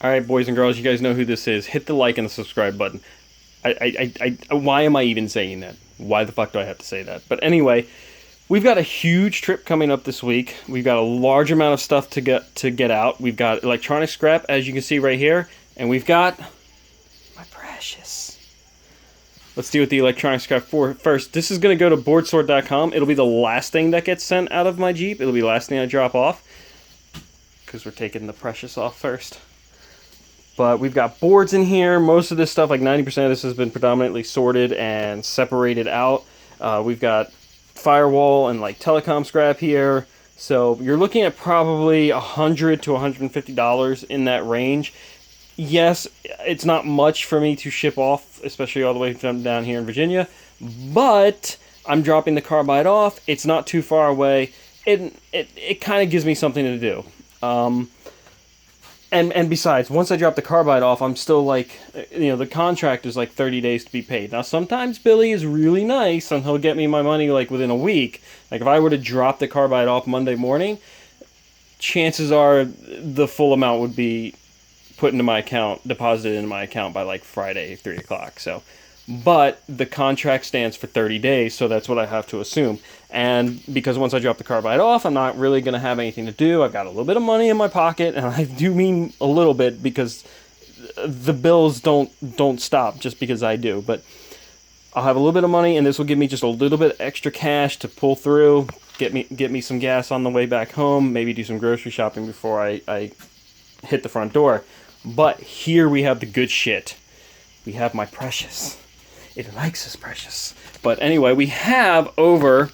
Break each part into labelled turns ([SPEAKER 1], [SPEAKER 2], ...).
[SPEAKER 1] Alright, boys and girls, you guys know who this is. Hit the like and the subscribe button. Why am I even saying that? Why the fuck do I have to say that? But anyway, we've got a huge trip coming up this week. We've got a large amount of stuff to get out. We've got electronic scrap, as you can see right here, and we've got my precious. Let's deal with the electronic scrap first. This is going to go to boardsort.com. It'll be the last thing that gets sent out of my Jeep. It'll be the last thing I drop off, because we're taking the precious off first. But we've got boards in here. Most of this stuff, like 90% of this, has been predominantly sorted and separated out. We've got firewall and like telecom scrap here. So you're looking at probably $100 to $150 in that range. Yes, it's not much for me to ship off, especially all the way from down here in Virginia. But I'm dropping the carbide off. It's not too far away. It kind of gives me something to do. And besides, once I drop the carbide off, I'm still like, the contract is like 30 days to be paid. Now, sometimes Billy is really nice and he'll get me my money like within a week. Like if I were to drop the carbide off Monday morning, chances are the full amount would be put into my account, deposited into my account by like Friday, 3 o'clock. So, but the contract stands for 30 days, so that's what I have to assume. And because once I drop the carbide off, I'm not really going to have anything to do. I've got a little bit of money in my pocket, and I do mean a little bit because the bills don't stop just because I do. But I'll have a little bit of money, and this will give me just a little bit extra cash to pull through, get me some gas on the way back home, maybe do some grocery shopping before I hit the front door. But here we have the good shit. We have my precious. It likes his precious. But anyway, we have over,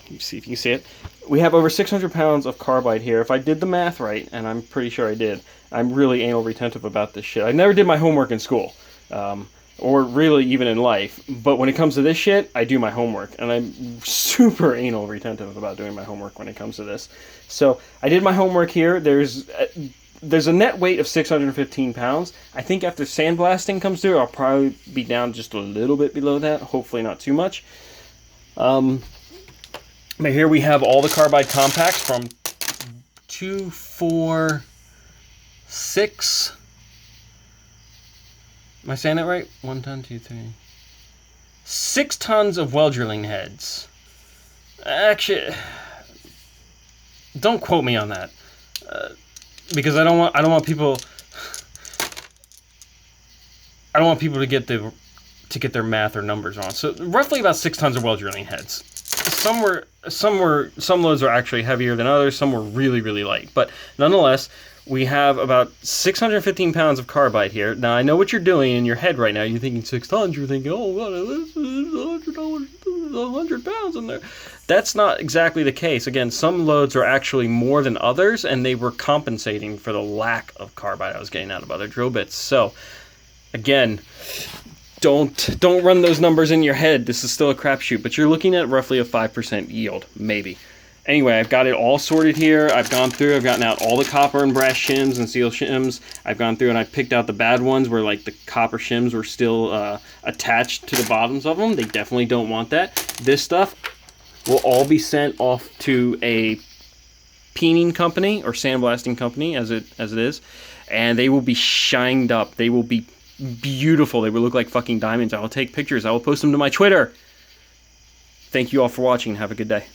[SPEAKER 1] let me see if you can see it, we have over 600 pounds of carbide here. If I did the math right, and I'm pretty sure I did, I'm really anal retentive about this shit. I never did my homework in school, or really even in life, but when it comes to this shit, I do my homework, and I'm super anal retentive about doing my homework when it comes to this. So I did my homework here. There's a net weight of 615 pounds. I think after sandblasting comes through, I'll probably be down just a little bit below that. Hopefully not too much. But here we have all the carbide compacts from 2, 4, 6. Am I saying that right? 1 ton, 2, 3. 6 tons of well drilling heads. Actually, don't quote me on that. Because I don't want people to get their math or numbers wrong. So roughly about 6 tons of well drilling heads. Some loads are actually heavier than others. Some were really, really light. But nonetheless, we have about 615 pounds of carbide here. Now I know what you're doing in your head right now. You're thinking 6 tons. You're thinking, oh god, this is 100 pounds in there. That's not exactly the case. Again, some loads are actually more than others, and they were compensating for the lack of carbide I was getting out of other drill bits. So, again, don't run those numbers in your head. This is still a crapshoot, but you're looking at roughly a 5% yield, maybe. Anyway, I've got it all sorted here. I've gone through, I've gotten out all the copper and brass shims and steel shims. I've gone through and I picked out the bad ones where like the copper shims were still attached to the bottoms of them. They definitely don't want that. This stuff will all be sent off to a peening company or sandblasting company as it is, and they will be shined up. They will be beautiful. They will look like fucking diamonds. I will take pictures. I will post them to my Twitter. Thank you all for watching. Have a good day.